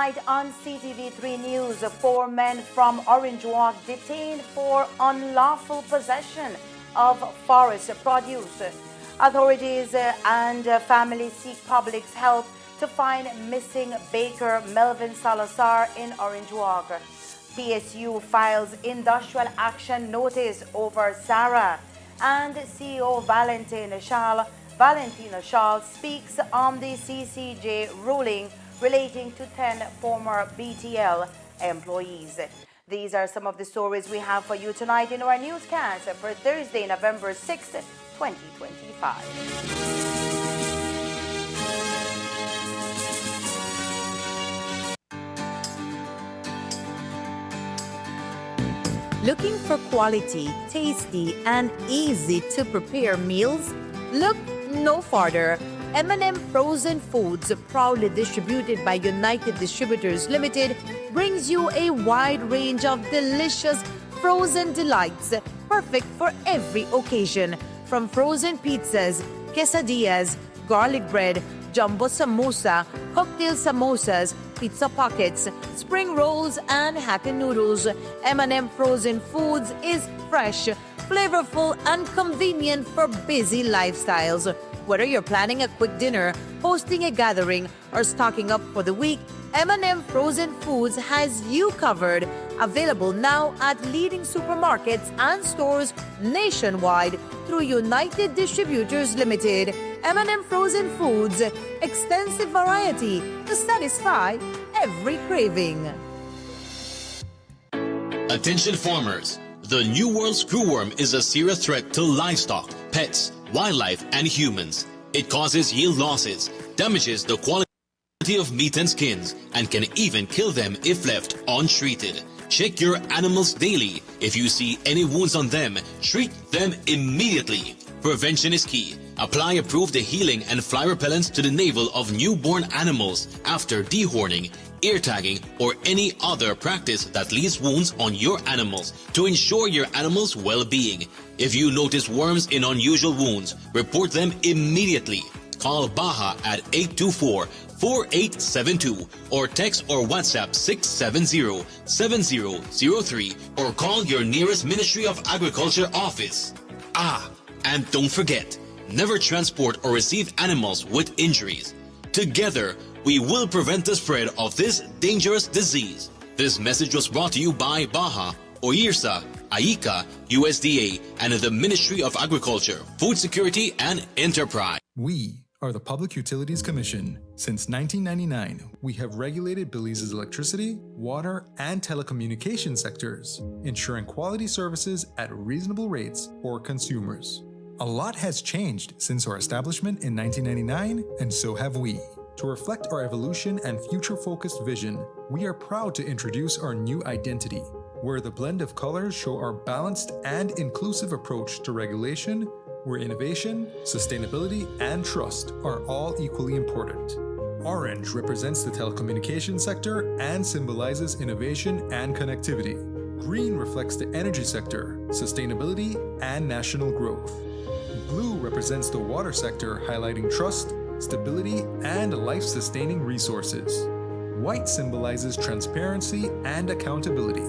Tonight on CTV3 News, 4 men from Orange Walk detained for unlawful possession of forest produce. Authorities and families seek public's help to find missing baker Melvin Salazar in Orange Walk. PSU files industrial action notice over Sarah, and CEO Valentina Shaw speaks on the CCJ ruling relating to 10 former BTL employees. These are some of the stories we have for you tonight in our newscast for Thursday, November 6, 2025. Looking for quality, tasty, and easy to prepare meals? Look no farther. M&M Frozen Foods, proudly distributed by United Distributors Limited, brings you a wide range of delicious frozen delights, perfect for every occasion. From frozen pizzas, quesadillas, garlic bread, jumbo samosa, cocktail samosas, pizza pockets, spring rolls, and happy noodles, M&M Frozen Foods is fresh, flavorful, and convenient for busy lifestyles. Whether you're planning a quick dinner, hosting a gathering, or stocking up for the week, M&M Frozen Foods has you covered. Available now at leading supermarkets and stores nationwide through United Distributors Limited. M&M Frozen Foods, extensive variety to satisfy every craving. Attention farmers. The New World screwworm is a serious threat to livestock, pets, wildlife, and humans. It causes yield losses, damages the quality of meat and skins, and can even kill them if left untreated. Check your animals daily. If you see any wounds on them, treat them immediately. Prevention is key. Apply approved healing and fly repellents to the navel of newborn animals after dehorning, ear tagging, or any other practice that leaves wounds on your animals to ensure your animals' well-being. If you notice worms in unusual wounds, report them immediately. Call Baja at 824-4872 or text or WhatsApp 670-7003 or call your nearest Ministry of Agriculture office. And don't forget, never transport or receive animals with injuries. Together, we will prevent the spread of this dangerous disease. This message was brought to you by Baja, OIRSA, AICA, USDA, and the Ministry of Agriculture, Food Security, and Enterprise. We are the Public Utilities Commission. Since 1999, we have regulated Belize's electricity, water, and telecommunication sectors, ensuring quality services at reasonable rates for consumers. A lot has changed since our establishment in 1999, and so have we. To reflect our evolution and future-focused vision, we are proud to introduce our new identity, where the blend of colors show our balanced and inclusive approach to regulation, where innovation, sustainability, and trust are all equally important. Orange represents the telecommunications sector and symbolizes innovation and connectivity. Green reflects the energy sector, sustainability, and national growth. Blue represents the water sector, highlighting trust, stability, and life-sustaining resources. White symbolizes transparency and accountability,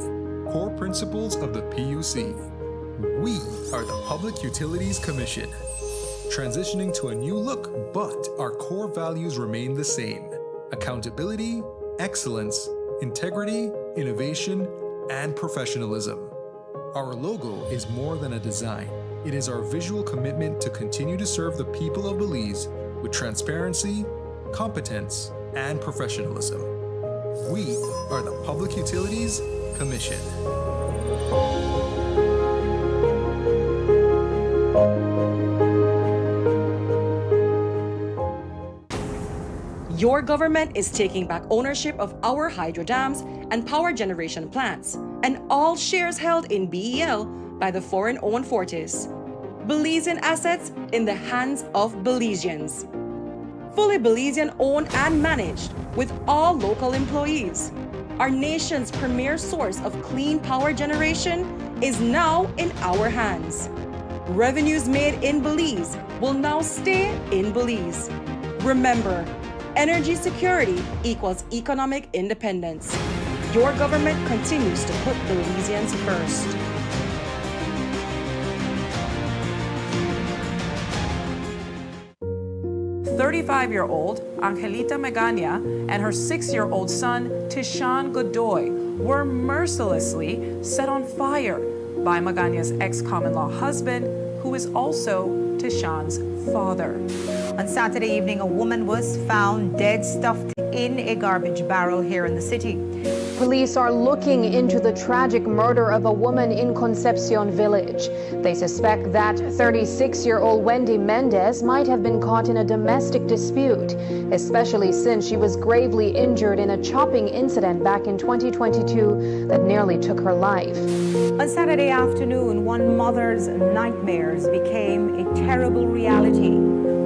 core principles of the PUC. We are the Public Utilities Commission, transitioning to a new look, but our core values remain the same: accountability, excellence, integrity, innovation, and professionalism. Our logo is more than a design. It is our visual commitment to continue to serve the people of Belize with transparency, competence, and professionalism. We are the Public Utilities Commission. Your government is taking back ownership of our hydro dams and power generation plants, and all shares held in BEL by the foreign-owned Fortis. Belizean assets in the hands of Belizeans. Fully Belizean-owned and managed, with all local employees. Our nation's premier source of clean power generation is now in our hands. Revenues made in Belize will now stay in Belize. Remember, Energy security equals economic independence. Your government continues to put Belizeans first. "35-year-old Angelita Megania and her 6-year-old son, Tishan Godoy, were mercilessly set on fire by Megania's ex-common-law husband, who is also Tishan's father." On Saturday evening, a woman was found dead, stuffed in a garbage barrel here in the city. Police are looking into the tragic murder of a woman in Concepcion village. They suspect that 36-year-old Wendy Mendez might have been caught in a domestic dispute, especially since she was gravely injured in a chopping incident back in 2022 that nearly took her life. On Saturday afternoon, one mother's nightmares became a terrible reality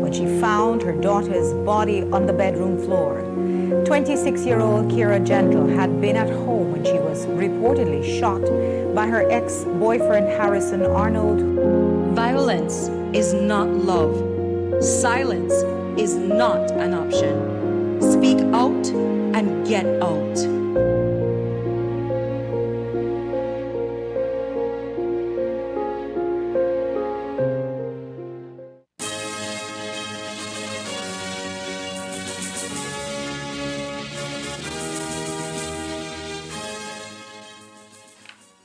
when she found her daughter's body on the bedroom floor. 26-year-old Kira Gentle had been at home when she was reportedly shot by her ex-boyfriend Harrison Arnold. Violence is not love. Silence is not an option. Speak out and get out.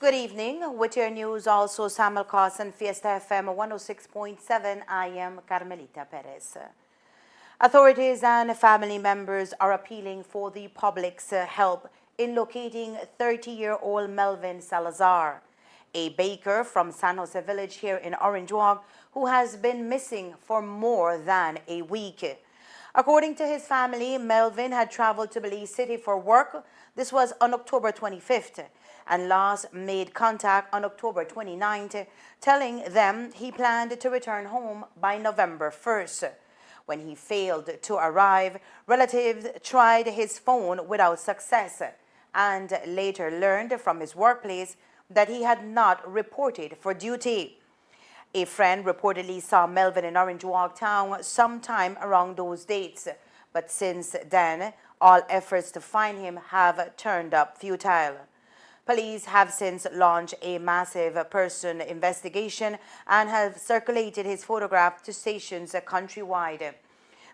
Good evening. With your news, also simulcast on Fiesta FM 106.7, I am Carmelita Perez. Authorities and family members are appealing for the public's help in locating 30-year-old Melvin Salazar, a baker from San Jose Village here in Orange Walk, who has been missing for more than a week. According to his family, Melvin had traveled to Belize City for work. This was on October 25th. And last made contact on October 29th, telling them he planned to return home by November 1st. When he failed to arrive, relatives tried his phone without success and later learned from his workplace that he had not reported for duty. A friend reportedly saw Melvin in Orange Walk Town sometime around those dates, but since then, all efforts to find him have turned up futile. Police have since launched a massive person investigation and have circulated his photograph to stations countrywide.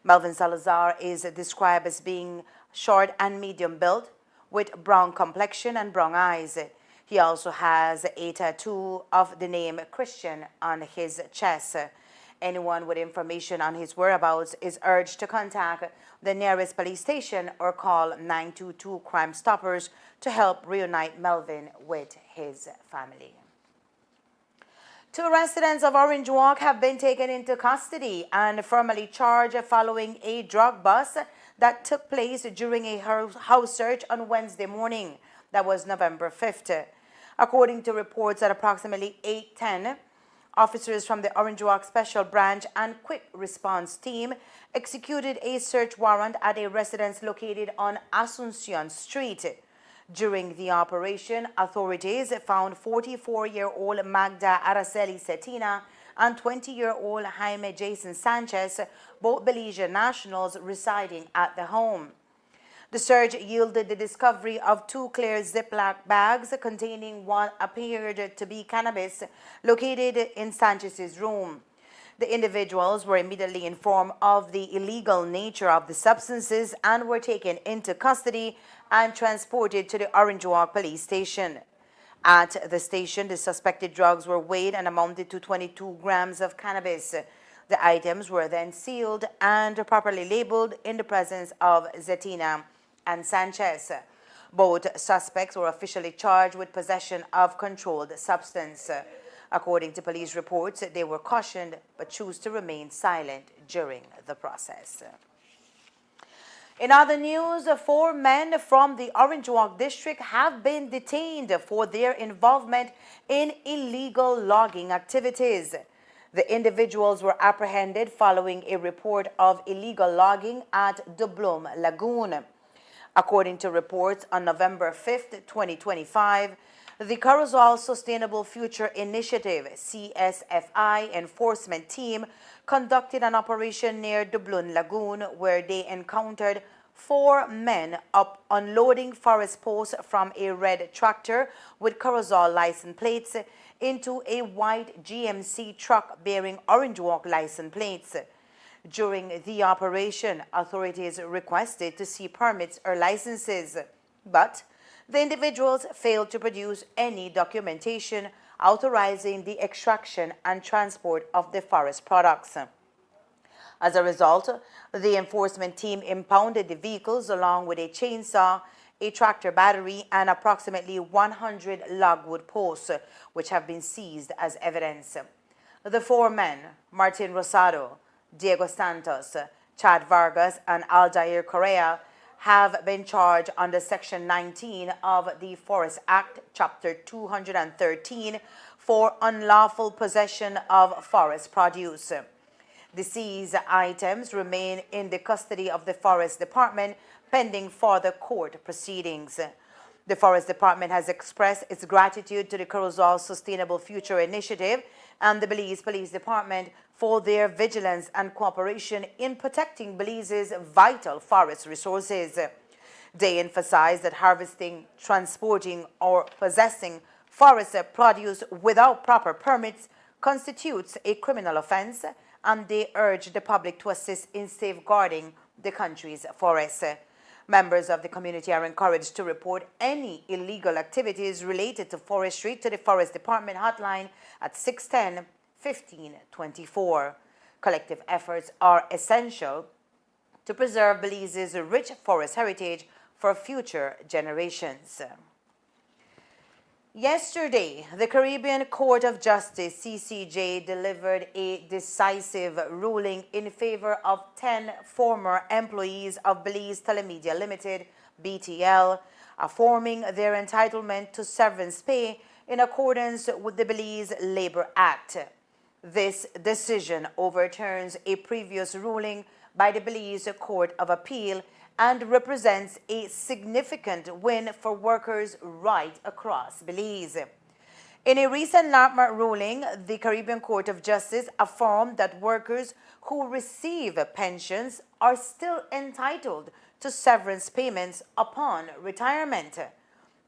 Melvin Salazar is described as being short and medium built, with brown complexion and brown eyes. He also has a tattoo of the name Christian on his chest. Anyone with information on his whereabouts is urged to contact the nearest police station or call 922 Crime Stoppers to help reunite Melvin with his family. 2 residents of Orange Walk have been taken into custody and formally charged following a drug bust that took place during a house search on Wednesday morning. That was November 5th. According to reports at approximately 8:10, officers from the Orange Walk Special Branch and Quick Response Team executed a search warrant at a residence located on Asuncion Street. During the operation, authorities found 44-year-old Magda Araceli Cetina and 20-year-old Jaime Jason Sanchez, both Belizean nationals residing at the home. The search yielded the discovery of 2 clear Ziploc bags containing what appeared to be cannabis located in Sanchez's room. The individuals were immediately informed of the illegal nature of the substances and were taken into custody and transported to the Orange Walk police station. At the station, the suspected drugs were weighed and amounted to 22 grams of cannabis. The items were then sealed and properly labeled in the presence of Zetina and Sanchez. Both suspects were officially charged with possession of controlled substance. According to police reports, they were cautioned but chose to remain silent during the process. In other news, 4 men from the Orange Walk district have been detained for their involvement in illegal logging activities. The individuals were apprehended following a report of illegal logging at the Bloom Lagoon. According to reports on November 5th, 2025, The Carozal Sustainable Future Initiative CSFI enforcement team conducted an operation near Dublin Lagoon where they encountered 4 men up unloading forest posts from a red tractor with Carozal license plates into a white GMC truck bearing Orange Walk license plates. During the operation, authorities requested to see permits or licenses, but the individuals failed to produce any documentation authorizing the extraction and transport of the forest products. As a result, the enforcement team impounded the vehicles along with a chainsaw, a tractor battery, and approximately 100 logwood posts, which have been seized as evidence. The 4 men, Martin Rosado, Diego Santos, Chad Vargas, and Aldair Correa, have been charged under Section 19 of the Forest Act, Chapter 213, for unlawful possession of forest produce. The seized items remain in the custody of the Forest Department pending further court proceedings. The Forest Department has expressed its gratitude to the Carozal Sustainable Future Initiative and the Belize Police Department for their vigilance and cooperation in protecting Belize's vital forest resources. They emphasize that harvesting, transporting, or possessing forest produce without proper permits constitutes a criminal offense, and they urge the public to assist in safeguarding the country's forests. Members of the community are encouraged to report any illegal activities related to forestry to the Forest Department hotline at 610-1524. Collective efforts are essential to preserve Belize's rich forest heritage for future generations. Yesterday, the Caribbean Court of Justice, CCJ, delivered a decisive ruling in favor of 10 former employees of Belize Telemedia Limited, BTL, affirming their entitlement to severance pay in accordance with the Belize Labor Act. This decision overturns a previous ruling by the Belize Court of Appeal and represents a significant win for workers right across Belize. In a recent landmark ruling, the Caribbean Court of Justice affirmed that workers who receive pensions are still entitled to severance payments upon retirement.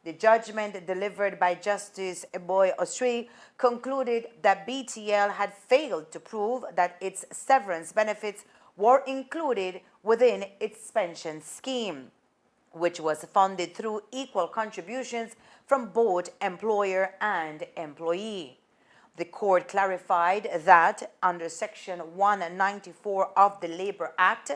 The judgment delivered by Justice Eboy Osri concluded that BTL had failed to prove that its severance benefits were included within its pension scheme, which was funded through equal contributions from both employer and employee. The court clarified that under Section 194 of the Labor Act,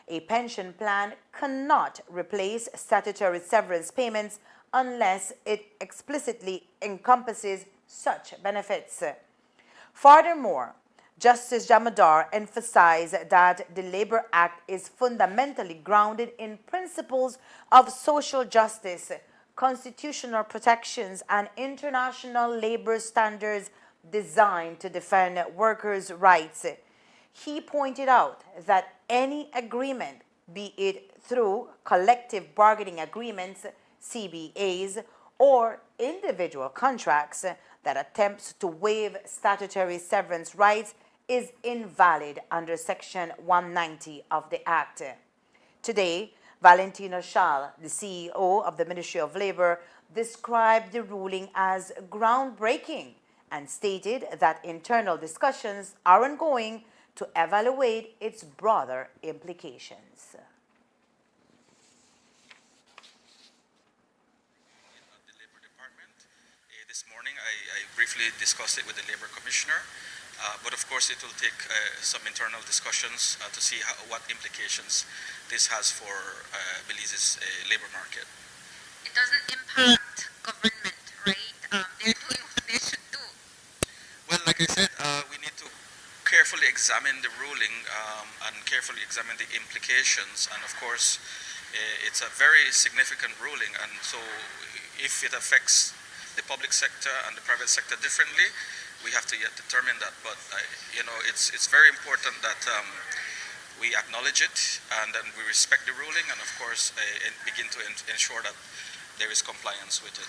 a pension plan cannot replace statutory severance payments unless it explicitly encompasses such benefits. Furthermore, Justice Jamadar emphasized that the Labor Act is fundamentally grounded in principles of social justice, constitutional protections, and international labor standards designed to defend workers' rights. He pointed out that any agreement, be it through collective bargaining agreements, CBAs, or individual contracts that attempts to waive statutory severance rights is invalid under Section 190 of the Act. Today, Valentino Schall, the CEO of the Ministry of Labor, described the ruling as groundbreaking and stated that internal discussions are ongoing to evaluate its broader implications. The Labor Department. This morning I briefly discussed it with the Labor Commissioner. But of course, it will take some internal discussions to see what implications this has for Belize's labor market. It doesn't impact government, right? They're doing what they should do. Well, like I said, we need to carefully examine the ruling and carefully examine the implications. And of course, it's a very significant ruling. And so if it affects the public sector and the private sector differently, we have to yet determine that, but it's very important that we acknowledge it and then we respect the ruling, and of course begin to ensure that there is compliance with it.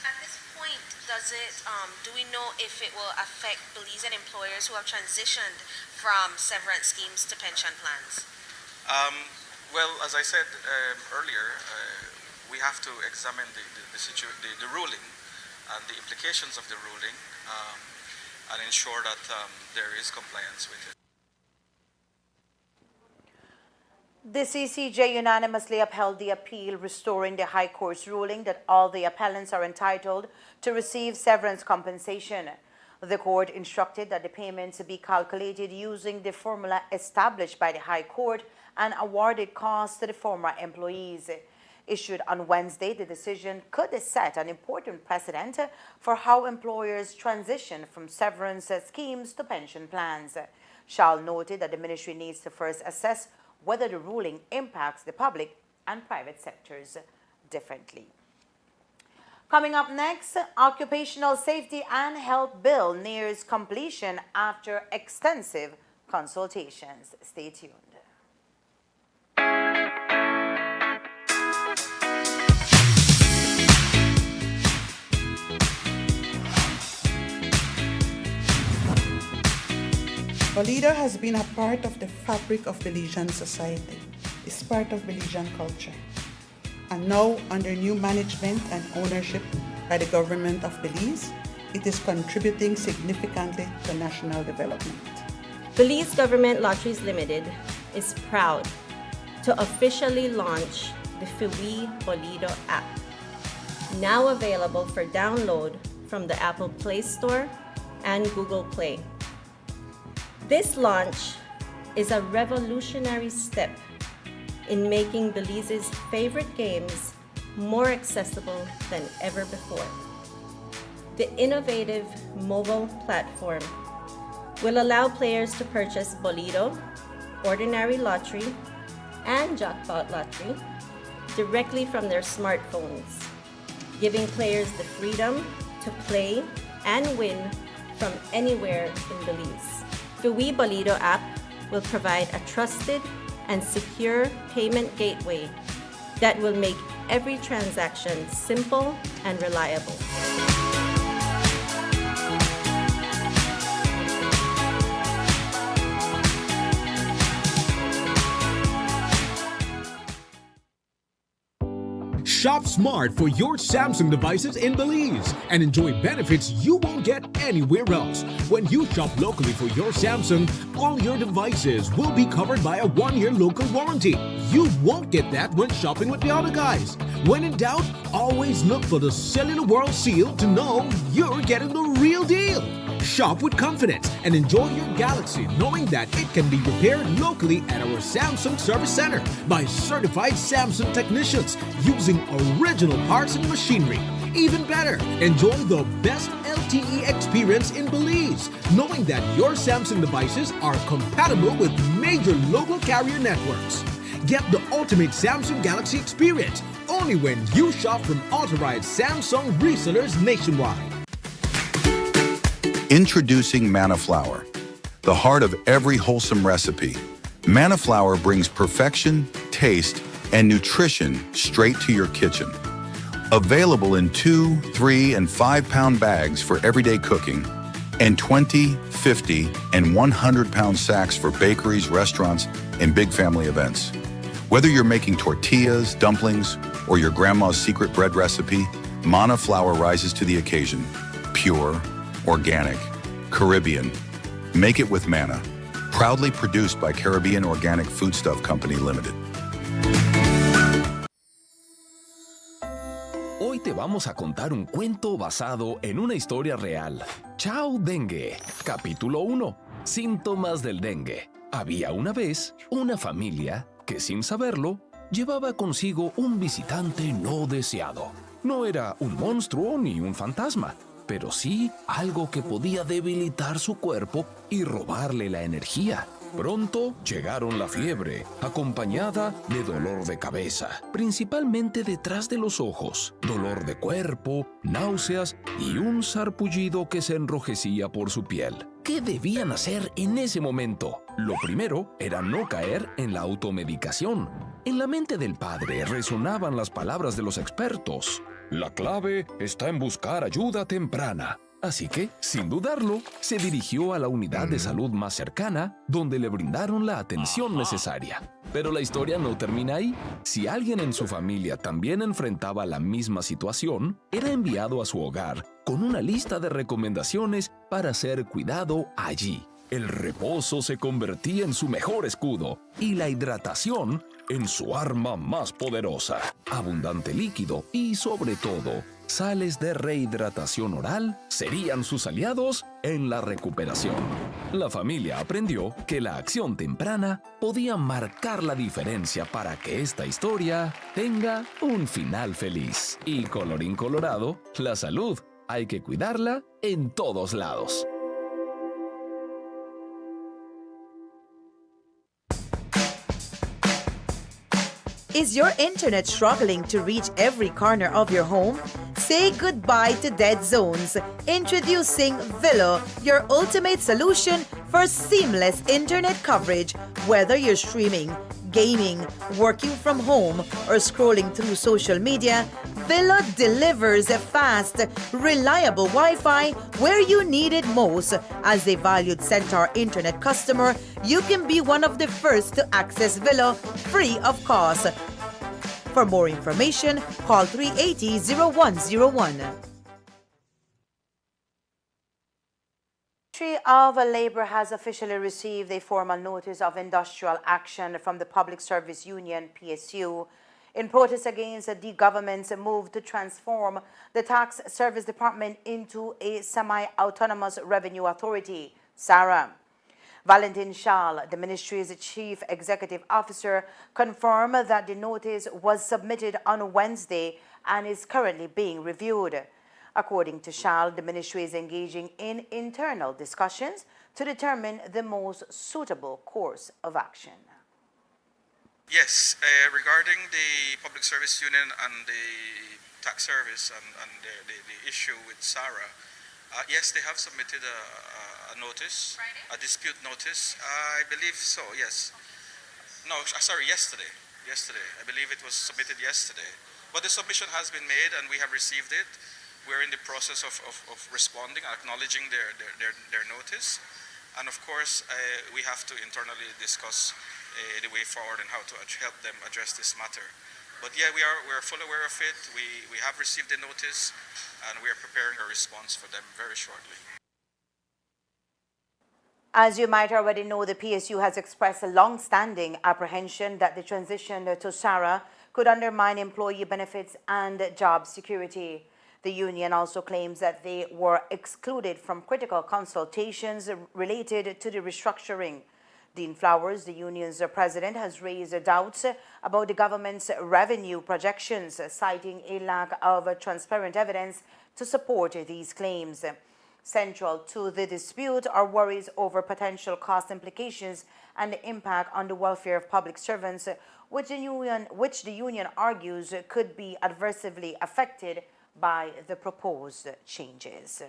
At this point, point does it, do we know if it will affect Belizean employers who have transitioned from severance schemes to pension plans? Well, as I said earlier, we have to examine the ruling and the implications of the ruling and ensure that there is compliance with it. The CCJ unanimously upheld the appeal, restoring the High Court's ruling that all the appellants are entitled to receive severance compensation. The court instructed that the payments be calculated using the formula established by the High Court and awarded costs to the former employees. Issued on Wednesday, the decision could set an important precedent for how employers transition from severance schemes to pension plans. Schall noted that the ministry needs to first assess whether the ruling impacts the public and private sectors differently. Coming up next, Occupational Safety and Health Bill nears completion after extensive consultations. Stay tuned. Bolido has been a part of the fabric of Belizean society. It's part of Belizean culture. And now, under new management and ownership by the government of Belize, it is contributing significantly to national development. Belize Government Lotteries Limited is proud to officially launch the FIWI Bolido app, now available for download from the Apple Play Store and Google Play. This launch is a revolutionary step in making Belize's favorite games more accessible than ever before. The innovative mobile platform will allow players to purchase Bolido, Ordinary Lottery, and Jackpot Lottery directly from their smartphones, giving players the freedom to play and win from anywhere in Belize. The FIWI Bolido app will provide a trusted and secure payment gateway that will make every transaction simple and reliable. Shop smart for your Samsung devices in Belize and enjoy benefits you won't get anywhere else. When you shop locally for your Samsung, all your devices will be covered by a 1-year local warranty. You won't get that when shopping with the other guys. When in doubt, always look for the Cellular World seal to know you're getting the real deal. Shop with confidence and enjoy your Galaxy knowing that it can be repaired locally at our Samsung Service Center by certified Samsung technicians using original parts and machinery. Even better, enjoy the best LTE experience in Belize, knowing that your Samsung devices are compatible with major local carrier networks. Get the ultimate Samsung Galaxy experience only when you shop from authorized Samsung resellers nationwide. Introducing Manna Flour, the heart of every wholesome recipe. Manna Flour brings perfection, taste, and nutrition straight to your kitchen. Available in 2, 3, and 5-pound bags for everyday cooking, and 20, 50, and 100-pound sacks for bakeries, restaurants, and big family events. Whether you're making tortillas, dumplings, or your grandma's secret bread recipe, Manna Flour rises to the occasion. Pure, organic, Caribbean. Make it with Manna. Proudly produced by Caribbean Organic Foodstuff Company Limited. Hoy te vamos a contar un cuento basado en una historia real. Chao Dengue. Capítulo 1. Síntomas del dengue. Había una vez una familia que, sin saberlo, llevaba consigo un visitante no deseado. No era un monstruo ni un fantasma, pero sí algo que podía debilitar su cuerpo y robarle la energía. Pronto llegaron la fiebre, acompañada de dolor de cabeza, principalmente detrás de los ojos, dolor de cuerpo, náuseas y un sarpullido que se enrojecía por su piel. ¿Qué debían hacer en ese momento? Lo primero era no caer en la automedicación. En la mente del padre resonaban las palabras de los expertos. La clave está en buscar ayuda temprana. Así que, sin dudarlo, se dirigió a la unidad de salud más cercana, donde le brindaron la atención necesaria. Pero la historia no termina ahí. Si alguien en su familia también enfrentaba la misma situación, era enviado a su hogar con una lista de recomendaciones para ser cuidado allí. El reposo se convertía en su mejor escudo y la hidratación en su arma más poderosa. Abundante líquido y, sobre todo, sales de rehidratación oral serían sus aliados en la recuperación. La familia aprendió que la acción temprana podía marcar la diferencia para que esta historia tenga un final feliz. Y colorín colorado, la salud hay que cuidarla en todos lados. Is your internet struggling to reach every corner of your home? Say goodbye to dead zones. Introducing Villo, your ultimate solution for seamless internet coverage. Whether you're streaming, gaming, working from home, or scrolling through social media, Villo delivers a fast, reliable Wi-Fi where you need it most. As a valued Centaur internet customer, you can be one of the first to access Villo free of cost. For more information, call 380-0101. Ministry of Labor has officially received a formal notice of industrial action from the Public Service Union, PSU, in protest against the government's move to transform the Tax Service Department into a semi-autonomous revenue authority, SARA. Valentin Schall, the ministry's chief executive officer, confirmed that the notice was submitted on Wednesday and is currently being reviewed. According to Schall, the ministry is engaging in internal discussions to determine the most suitable course of action. Yes, regarding the Public Service Union and the tax service and the issue with SARA, yes, they have submitted a notice, a dispute notice. I believe so, yes. No, sorry, yesterday. I believe it was submitted yesterday. But the submission has been made and we have received it. We're in the process of responding, acknowledging their notice. And of course, we have to internally discuss the way forward and how to help them address this matter. But yeah, we're fully aware of it. We have received the notice and we are preparing a response for them very shortly. As you might already know, the PSU has expressed a long-standing apprehension that the transition to SARA could undermine employee benefits and job security. The union also claims that they were excluded from critical consultations related to the restructuring. Dean Flowers, the union's president, has raised doubts about the government's revenue projections, citing a lack of transparent evidence to support these claims. Central to the dispute are worries over potential cost implications and the impact on the welfare of public servants, which the union argues could be adversely affected by the proposed changes.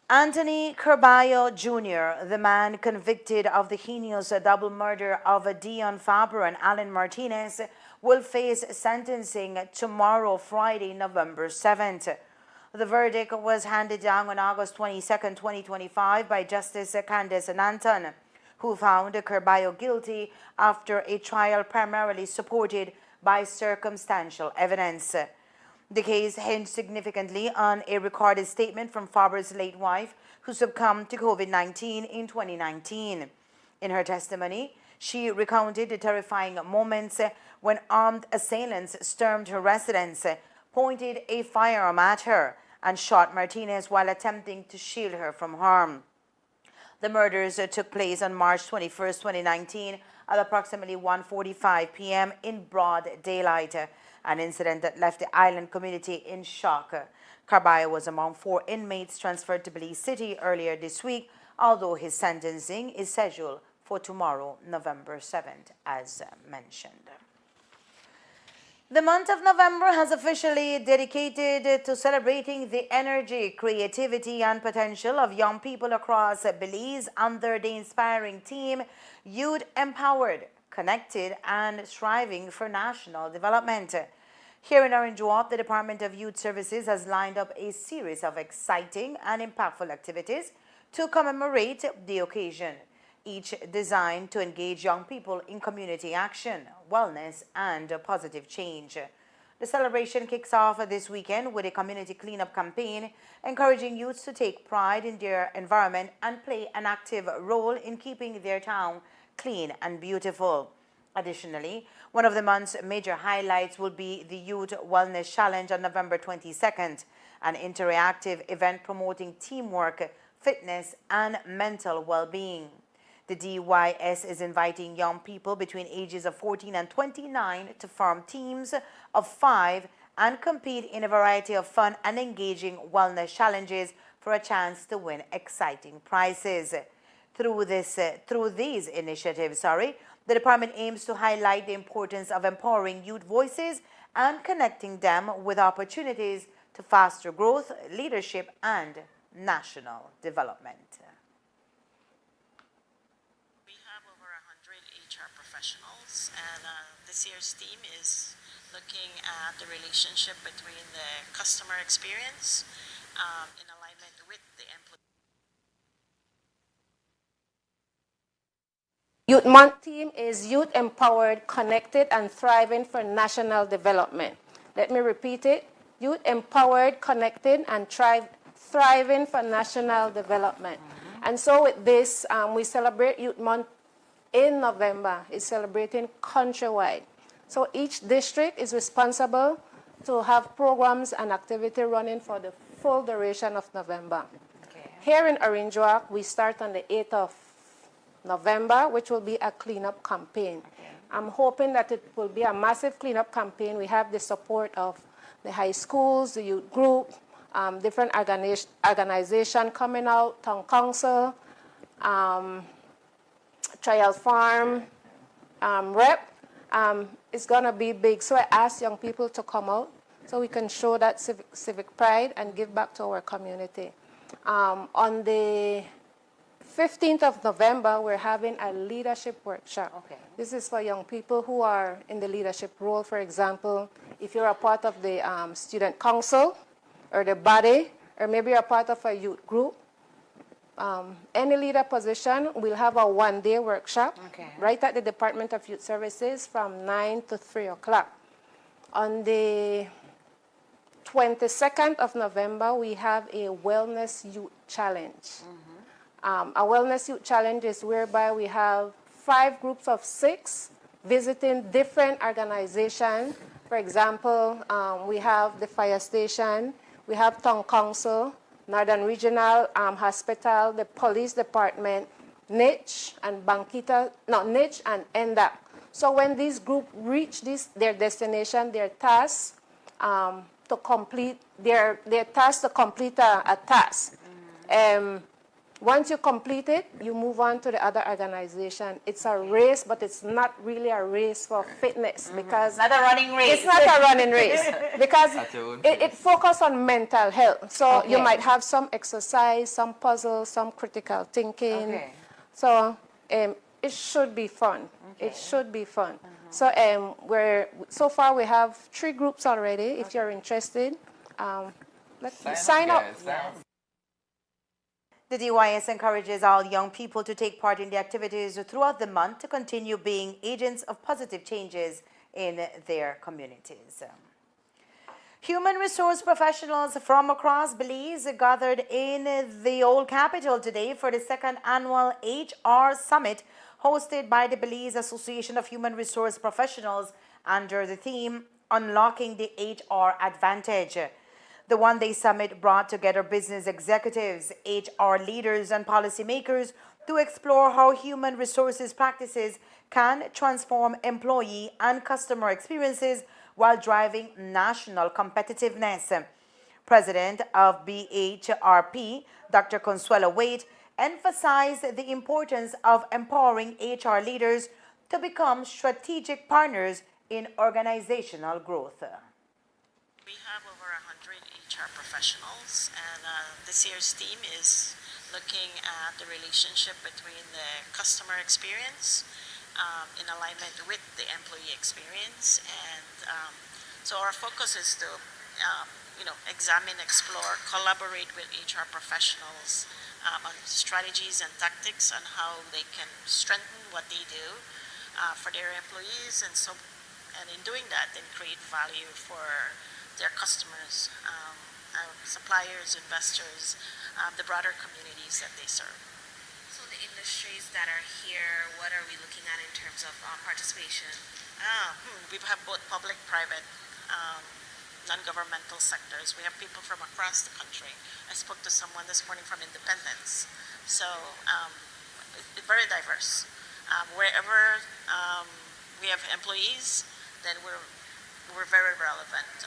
Anthony Carballo Jr., the man convicted of the heinous double murder of Dion Faber and Alan Martinez, will face sentencing tomorrow, Friday, November 7th. The verdict was handed down on August 22, 2025 by Justice Candace Nanton, who found Carballo guilty after a trial primarily supported by circumstantial evidence. The case hinged significantly on a recorded statement from Faber's late wife, who succumbed to COVID-19 in 2019. In her testimony, she recounted the terrifying moments when armed assailants stormed her residence, pointed a firearm at her, and shot Martinez while attempting to shield her from harm. The murders took place on March 21, 2019 at approximately 1:45 p.m. in broad daylight, an incident that left the island community in shock. Carballo was among 4 inmates transferred to Belize City earlier this week, although his sentencing is scheduled for tomorrow, November 7th, as mentioned. The month of November has officially dedicated to celebrating the energy, creativity, and potential of young people across Belize under the inspiring theme, Youth Empowered, Connected, and Striving for National Development. Here in Orange Walk, the Department of Youth Services has lined up a series of exciting and impactful activities to commemorate the occasion, each designed to engage young people in community action, wellness, and positive change. The celebration kicks off this weekend with a community cleanup campaign, encouraging youths to take pride in their environment and play an active role in keeping their town clean and beautiful. Additionally, one of the month's major highlights will be the Youth Wellness Challenge on November 22nd, an interactive event promoting teamwork, fitness, and mental well-being. The DYS is inviting young people between ages of 14 and 29 to form teams of 5 and compete in a variety of fun and engaging wellness challenges for a chance to win exciting prizes. Through these initiatives, the department aims to highlight the importance of empowering youth voices and connecting them with opportunities to foster growth, leadership, and national development. We have over 100 HR professionals, and this year's theme is looking at the relationship between the customer experience in alignment with the employee. Youth Month theme is Youth Empowered, Connected, and Thriving for National Development. Let me repeat it. Youth Empowered, Connected, and Thriving for National Development. And so with this, we celebrate Youth Month in November. It's celebrating countrywide. So each district is responsible to have programs and activity running for the full duration of November. Okay. Here in Orange Walk, we start on the 8th of November, which will be a cleanup campaign. Okay. I'm hoping that it will be a massive cleanup campaign. We have the support of the high schools, the youth group, different organizations coming out, town council, trial farm, rep. It's going to be big. So I ask young people to come out so we can show that civic pride and give back to our community. On the 15th of November, we're having a leadership workshop. Okay. This is for young people who are in the leadership role. For example, if you're a part of the student council or the body, or maybe you're a part of a youth group, any leader position, we'll have a one-day workshop right at the Department of Youth Services from 9 to 3 o'clock. On the 22nd of November, we have a Wellness Youth Challenge. A Wellness Youth Challenge is whereby we have 5 groups of 6 visiting different organizations. For example, we have the fire station, we have town council, Northern Regional Hospital, the police department, NICH and NICH and ENDAC. So when these groups reach their destination, their task to complete their task to complete a task. Once you complete it, you move on to the other organization. It's a race, but it's not really a race for fitness because not a running race. It's not a running race because it focuses on mental health. So you might have some exercise, some puzzles, some critical thinking. So it should be fun. It should be fun. So so far we have 3 groups already. If you're interested, sign up. The DYS encourages all young people to take part in the activities throughout the month to continue being agents of positive changes in their communities. Human resource professionals from across Belize gathered in the Old Capitol today for the 2nd annual HR Summit hosted by the Belize Association of Human Resource Professionals under the theme Unlocking the HR Advantage. The one-day summit brought together business executives, HR leaders, and policymakers to explore how human resources practices can transform employee and customer experiences while driving national competitiveness. President of BHRP, Dr. Consuelo Wade, emphasized the importance of empowering HR leaders to become strategic partners in organizational growth. We have over 100 HR professionals, and this year's theme is looking at the relationship between the customer experience in alignment with the employee experience, and So our focus is to examine, explore, collaborate with HR professionals on strategies and tactics on how they can strengthen what they do for their employees, and in doing that, then create value for their customers, suppliers, investors, the broader communities that they serve. So the industries that are here, what are we looking at in terms of participation? We have both public, private, non-governmental sectors. We have people from across the country. I spoke to someone this morning from Independence. So very diverse. Wherever we have employees, then we're very relevant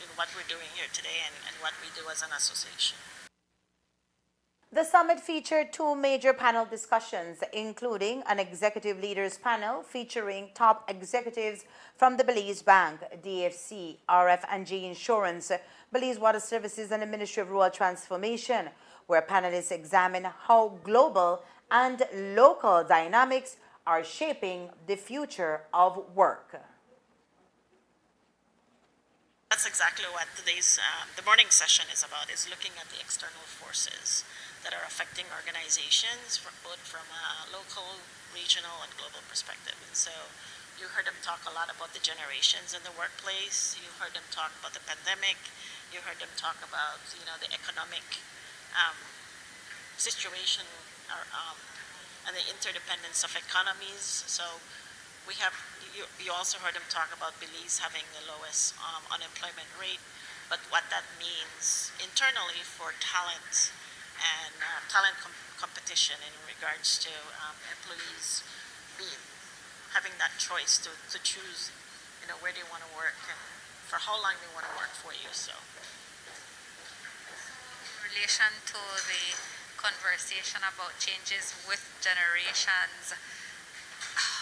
in what we're doing here today and what we do as an association. The summit featured two major panel discussions, including an executive leaders panel featuring top executives from the Belize Bank, DFC, RF&G Insurance, Belize Water Services, and the Ministry of Rural Transformation, where panelists examine how global and local dynamics are shaping the future of work. That's exactly what today's the morning session is about, is looking at the external forces that are affecting organizations both from a local, regional, and global perspective. And so you heard them talk a lot about the generations in the workplace. You heard them talk about the pandemic. You heard them talk about the economic situation and the interdependence of economies. So we have, you also heard them talk about Belize having the lowest unemployment rate, but what that means internally for talent and talent competition in regards to employees having that choice to choose where they want to work and for how long they want to work for you. So in relation to the conversation about changes with generations,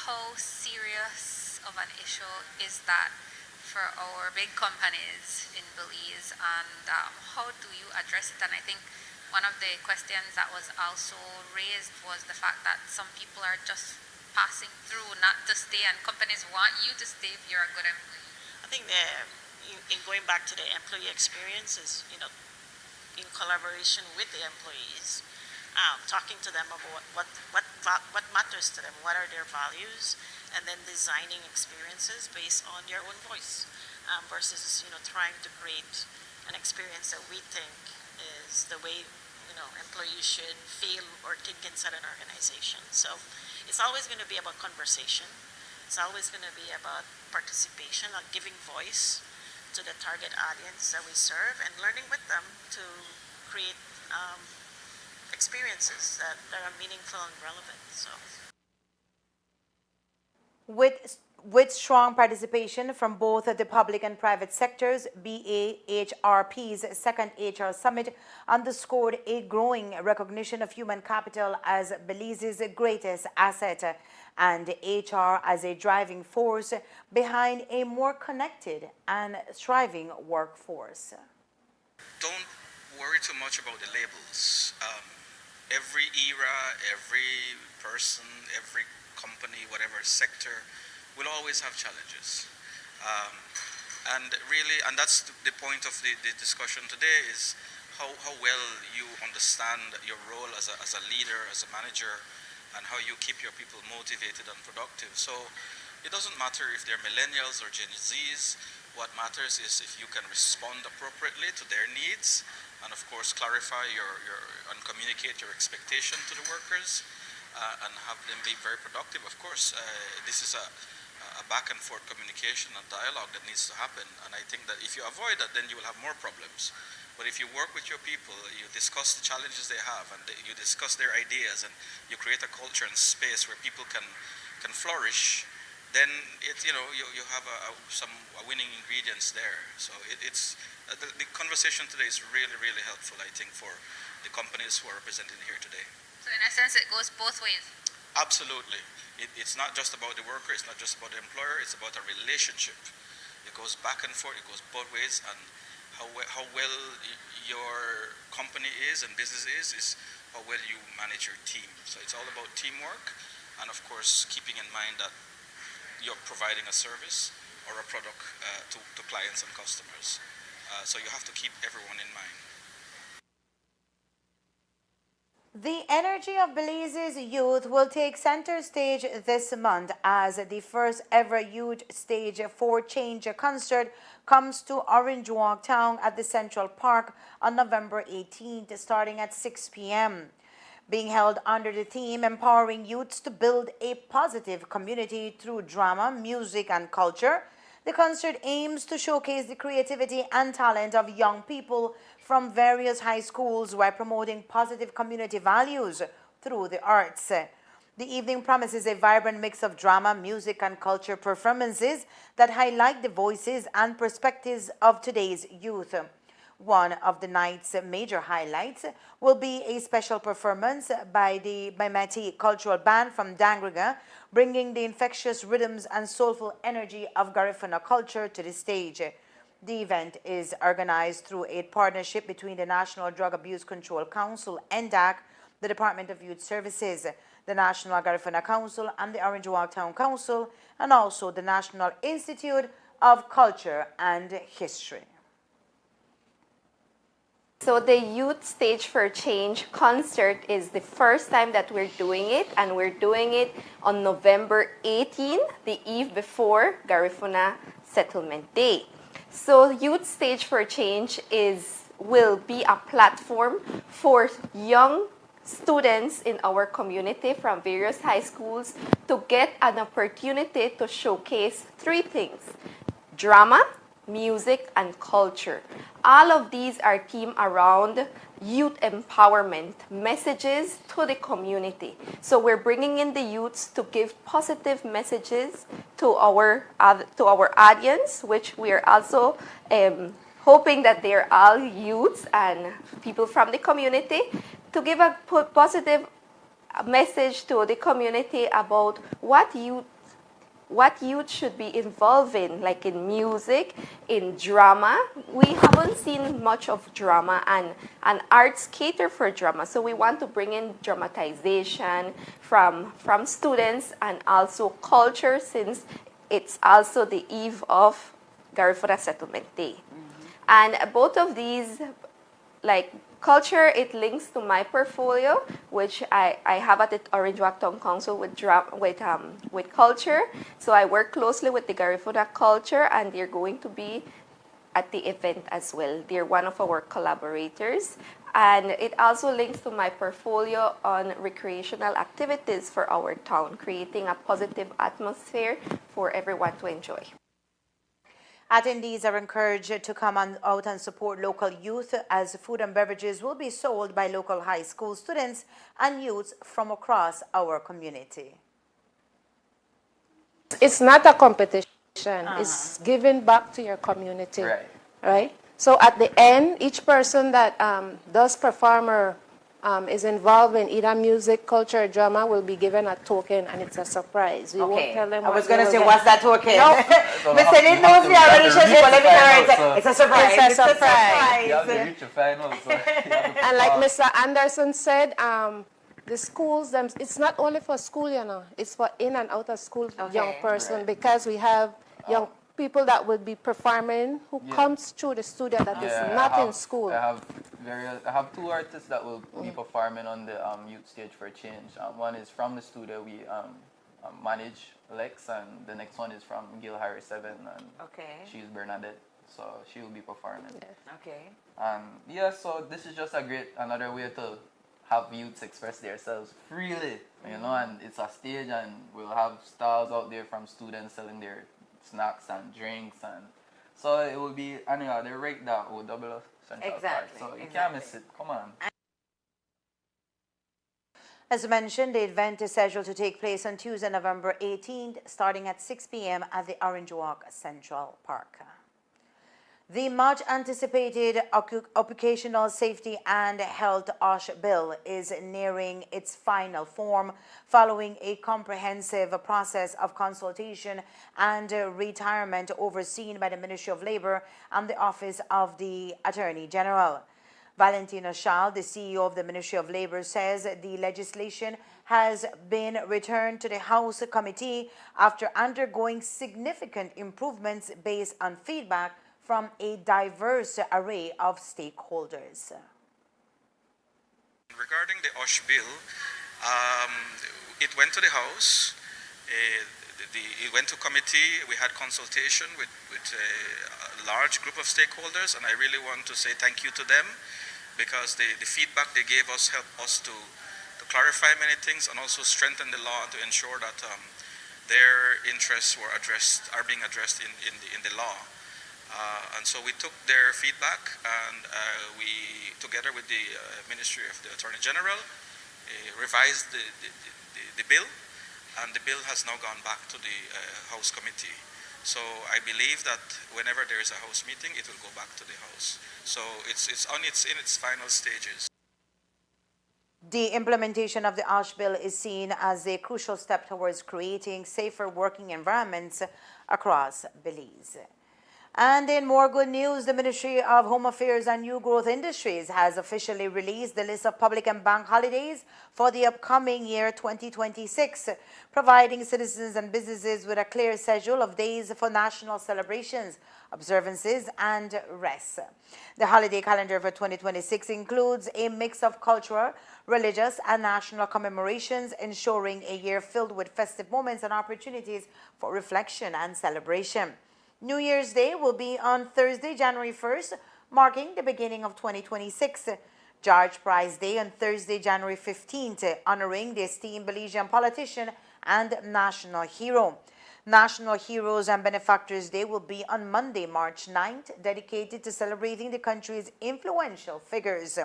how serious of an issue is that for our big companies in Belize, and how do you address it? And I think one of the questions that was also raised was the fact that some people are just passing through not to stay, and companies want you to stay if you're a good employee. I think in going back to the employee experiences, in collaboration with the employees, talking to them about what matters to them, what are their values, and then designing experiences based on their own voice, versus trying to create an experience that we think is the way employees should feel or think inside an organization. So it's always going to be about conversation. It's always going to be about participation, like giving voice to the target audience that we serve and learning with them to create experiences that are meaningful and relevant. So With strong participation from both the public and private sectors, BAHRP's second HR Summit underscored a growing recognition of human capital as Belize's greatest asset and HR as a driving force behind a more connected and thriving workforce. Don't worry too much about the labels. Every era, every person, every company, whatever sector, will always have challenges. And that's the point of the discussion today, is how well you understand your role as a leader, as a manager, and how you keep your people motivated and productive. So it doesn't matter if they're millennials or Gen Zs. What matters is if you can respond appropriately to their needs, and of course clarify and communicate your expectation to the workers, and have them be very productive. Of course, this is a back and forth communication and dialogue that needs to happen, and I think that if you avoid that, then you will have more problems. But if you work with your people, you discuss the challenges they have, and you discuss their ideas, and you create a culture and space where people can flourish, then you have some winning ingredients there. So it's the conversation today is really, really helpful, I think, for the companies who are represented here today. So in a sense, it goes both ways. Absolutely. It's not just about the worker, it's not just about the employer, it's about a relationship. It goes back and forth, it goes both ways, and how well your company is and business is how well you manage your team. So it's all about teamwork, and of course keeping in mind that you're providing a service or a product to clients and customers. So you have to keep everyone in mind. The energy of Belize's youth will take center stage this month as the first ever Youth Stage for Change concert comes to Orange Walk Town at the Central Park on November 18th, starting at 6 p.m. Being held under the theme Empowering Youths to Build a Positive Community Through Drama, Music, and Culture, the concert aims to showcase the creativity and talent of young people from various high schools while promoting positive community values through the arts. The evening promises a vibrant mix of drama, music, and culture performances that highlight the voices and perspectives of today's youth. One of the night's major highlights will be a special performance by the Baimati Cultural Band from Dangriga, bringing the infectious rhythms and soulful energy of Garifuna culture to the stage. The event is organized through a partnership between the National Drug Abuse Control Council, NDAC, the Department of Youth Services, the National Garifuna Council, and the Orange Walk Town Council, and also the National Institute of Culture and History. So the Youth Stage for Change concert is the first time that we're doing it, and we're doing it on November 18th, the eve before Garifuna Settlement Day. So Youth Stage for Change will be a platform for young students in our community from various high schools to get an opportunity to showcase three things: drama, music, and culture. All of these are themed around youth empowerment, messages to the community. So we're bringing in the youths to give positive messages to our audience, which we are also hoping that they're all youths and people from the community, to give a positive message to the community about what youth should be involved in, like in music, in drama. We haven't seen much of drama, and arts cater for drama. So we want to bring in dramatization from students, and also culture, since it's also the eve of Garifuna Settlement Day. And both of these, like culture, it links to my portfolio, which I have at the Orange Walk Town Council with culture. So I work closely with the Garifuna culture, and they're going to be at the event as well. They're one of our collaborators. And it also links to my portfolio on recreational activities for our town, creating a positive atmosphere for everyone to enjoy. Attendees are encouraged to come out and support local youth, as food and beverages will be sold by local high school students and youths from across our community. It's not a competition. It's giving back to your community. Right? So at the end, each person that does perform or is involved in either music, culture, or drama will be given a token, and it's a surprise. We won't tell them. I was going to say, what's that token? No. Mr. Lynn knows me already. It's a surprise. It's a surprise. You have to reach a final. And like Mr. Anderson said, the schools, it's not only for school, it's for in and out of school young person, because we have young people that will be performing who comes through the studio that is not in school. I have two artists that will be performing on the Youth Stage for Change. One is from the studio we manage, Lex, and the next one is from Gil Harry 7, and she's Bernadette, so she will be performing. And so this is just another way to have youths express themselves freely, and it's a stage, and we'll have stalls out there from students selling their snacks and drinks, and so it will be they rate that double Central Park, so you can't miss it. Come on. As mentioned, the event is scheduled to take place on Tuesday, November 18th, starting at 6 p.m. at the Orange Walk Central Park. The much-anticipated Occupational Safety and Health OSH bill is nearing its final form following a comprehensive process of consultation and retirement overseen by the Ministry of Labor and the Office of the Attorney General. Valentina Schall, the CEO of the Ministry of Labor, says the legislation has been returned to the House Committee after undergoing significant improvements based on feedback from a diverse array of stakeholders. Regarding the OSH bill, it went to the House. It went to committee. We had consultation with a large group of stakeholders, and I really want to say thank you to them, because the feedback they gave us helped us to clarify many things and also strengthen the law to ensure that their interests are being addressed in the law. And so we took their feedback, and we, together with the Ministry of the Attorney General, revised the bill, and the bill has now gone back to the House Committee. So I believe that whenever there is a House meeting, it will go back to the House. So it's in its final stages. The implementation of the OSH bill is seen as a crucial step towards creating safer working environments across Belize. And in more good news, the Ministry of Home Affairs and New Growth Industries has officially released the list of public and bank holidays for the upcoming year 2026, providing citizens and businesses with a clear schedule of days for national celebrations, observances, and rest. The holiday calendar for 2026 includes a mix of cultural, religious, and national commemorations, ensuring a year filled with festive moments and opportunities for reflection and celebration. New Year's Day will be on Thursday, January 1st, marking the beginning of 2026. George Prize Day on Thursday, January 15th, honoring the esteemed Belizean politician and national hero. National Heroes and Benefactors Day will be on Monday, March 9th, dedicated to celebrating the country's influential figures.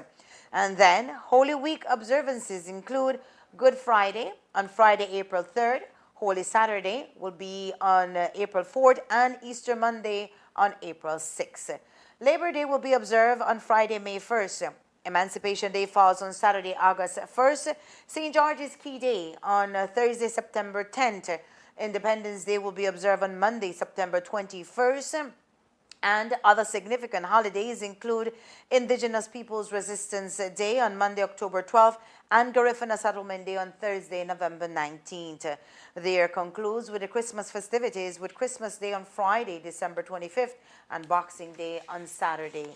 And then Holy Week observances include Good Friday on Friday, April 3rd, Holy Saturday will be on April 4th, and Easter Monday on April 6th. Labor Day will be observed on Friday, May 1st. Emancipation Day falls on Saturday, August 1st. St. George's Key Day on Thursday, September 10th. Independence Day will be observed on Monday, September 21st. And other significant holidays include Indigenous Peoples Resistance Day on Monday, October 12th, and Garifuna Settlement Day on Thursday, November 19th. The year concludes with the Christmas festivities, with Christmas Day on Friday, December 25th, and Boxing Day on Saturday,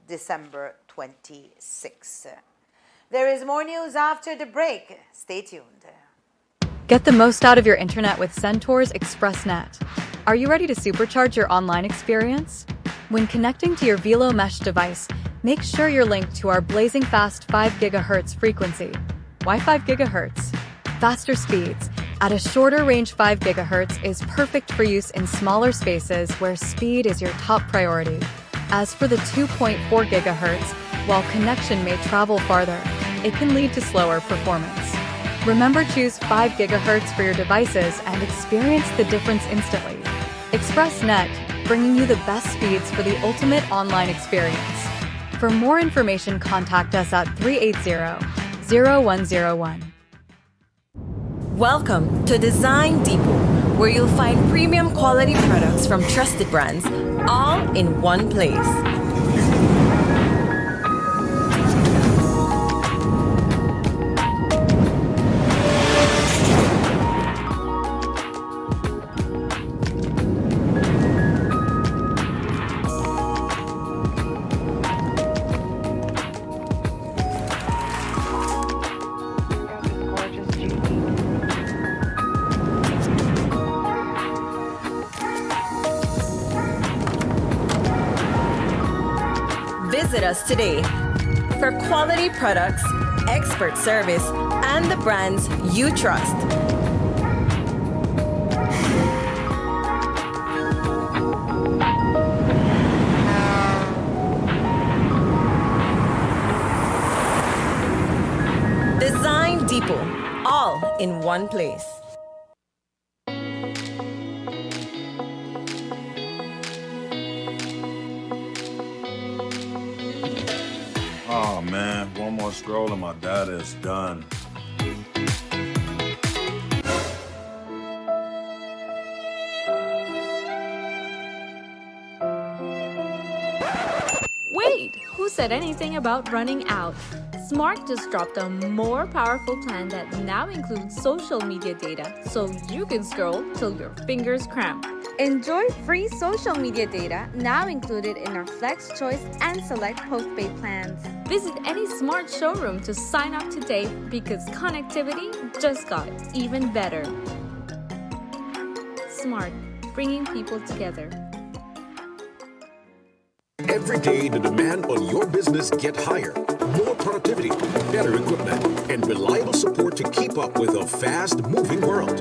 December 26th. There is more news after the break. Stay tuned. Get the most out of your internet with Centaur's ExpressNet. Are you ready to supercharge your online experience? When connecting to your Velo Mesh device, make sure you're linked to our blazing fast 5 GHz frequency. Why 5 GHz? Faster speeds at a shorter range. 5 GHz is perfect for use in smaller spaces where speed is your top priority. As for the 2.4 GHz, while connection may travel farther, it can lead to slower performance. Remember, choose 5 GHz for your devices and experience the difference instantly. ExpressNet, bringing you the best speeds for the ultimate online experience. For more information, contact us at 380-0101. Welcome to Design Depot, where you'll find premium quality products from trusted brands, all in one place. Visit us today for quality products, expert service, and the brands you trust. Design Depot, all in one place. Oh man, one more scroll and my data is done. Wait, who's said anything about running out? Smart just dropped a more powerful plan that now includes social media data, so you can scroll till your fingers cramp. Enjoy free social media data now included in our Flex Choice and Select postpaid plans. Visit any Smart showroom to sign up today because connectivity just got even better. Smart, bringing people together. Every day, the demand on your business get higher. More productivity, better equipment, and reliable support to keep up with a fast-moving world.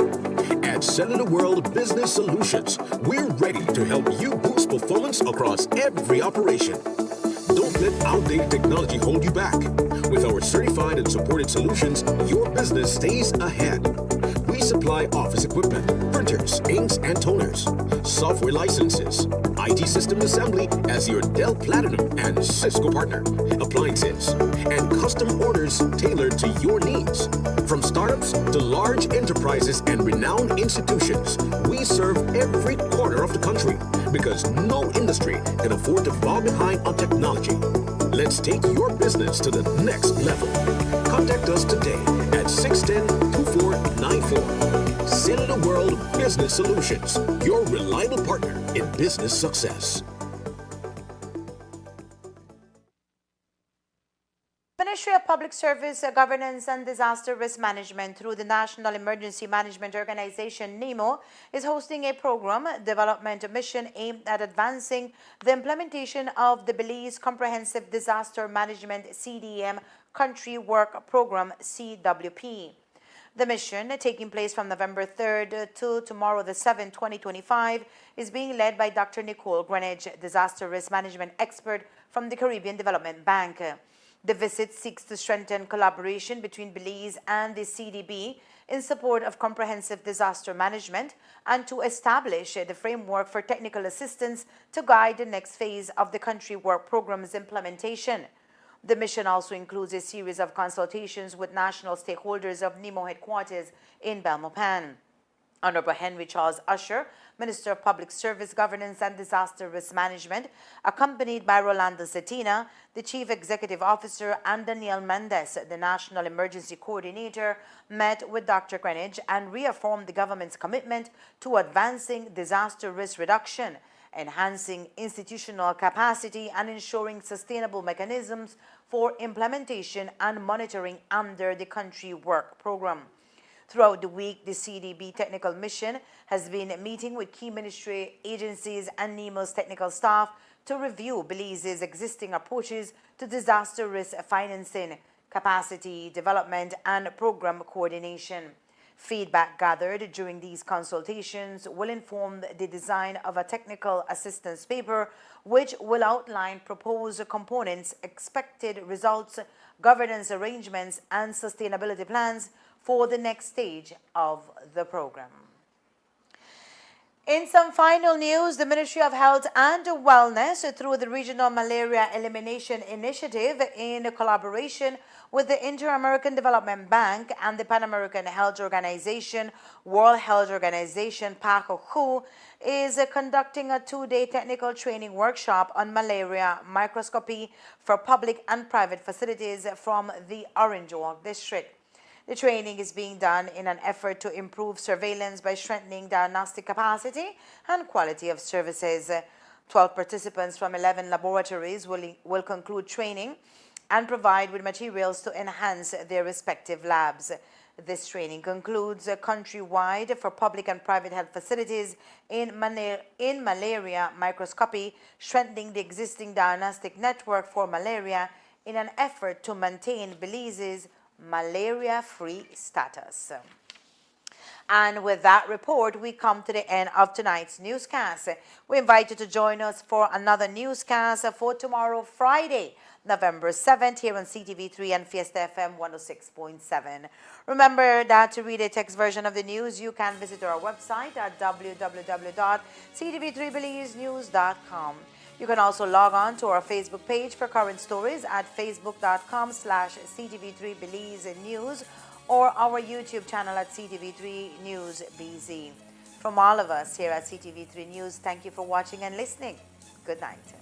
At Cellular World Business Solutions, we're ready to help you boost performance across every operation. Don't let outdated technology hold you back. With our certified and supported solutions, your business stays ahead. We supply office equipment, printers, inks, and toners, software licenses, IT system assembly as your Dell Platinum and Cisco partner, appliances, and custom orders tailored to your needs. From startups to large enterprises and renowned institutions, we serve every corner of the country because no industry can afford to fall behind on technology. Let's take your business to the next level. Contact us today at 610-2494. Cellular World Business Solutions, your reliable partner in business success. Ministry of Public Service, Governance and Disaster Risk Management through the National Emergency Management Organization, NEMO, is hosting a program development mission aimed at advancing the implementation of the Belize Comprehensive Disaster Management CDM Country Work Program, CWP. The mission, taking place from November 3rd to tomorrow the 7th, 2025, is being led by Dr. Nicole Greenidge, disaster risk management expert from the Caribbean Development Bank. The visit seeks to strengthen collaboration between Belize and the CDB in support of comprehensive disaster management and to establish the framework for technical assistance to guide the next phase of the Country Work Program's implementation. The mission also includes a series of consultations with national stakeholders of NEMO headquarters in Belmopan. Honorable Henry Charles Usher, Minister of Public Service, Governance and Disaster Risk Management, accompanied by Rolando Cetina, the Chief Executive Officer, and Daniel Mendez, the National Emergency Coordinator, met with Dr. Greenidge and reaffirmed the government's commitment to advancing disaster risk reduction, enhancing institutional capacity, and ensuring sustainable mechanisms for implementation and monitoring under the Country Work Program. Throughout the week, the CDB technical mission has been meeting with key ministry agencies and NEMO's technical staff to review Belize's existing approaches to disaster risk financing, capacity development, and program coordination. Feedback gathered during these consultations will inform the design of a technical assistance paper, which will outline proposed components, expected results, governance arrangements, and sustainability plans for the next stage of the program. In some final news, the Ministry of Health and Wellness, through the Regional Malaria Elimination Initiative in collaboration with the Inter-American Development Bank and the Pan-American Health Organization, World Health Organization, PAHO, is conducting a two-day technical training workshop on malaria microscopy for public and private facilities from the Orange Walk District. The training is being done in an effort to improve surveillance by strengthening diagnostic capacity and quality of services. 12 participants from 11 laboratories will conclude training and provide with materials to enhance their respective labs. This training concludes countrywide for public and private health facilities in malaria microscopy, strengthening the existing diagnostic network for malaria in an effort to maintain Belize's malaria-free status. And with that report, we come to the end of tonight's newscast. We invite you to join us for another newscast for tomorrow, Friday, November 7th, here on CTV3 and Fiesta FM 106.7. Remember that to read a text version of the news, you can visit our website at www.ctv3belizenews.com. You can also log on to our Facebook page for current stories at facebook.com/CTV3BelizeNews or our YouTube channel at CTV3 News BZ. From all of us here at CTV3 News, thank you for watching and listening. Good night.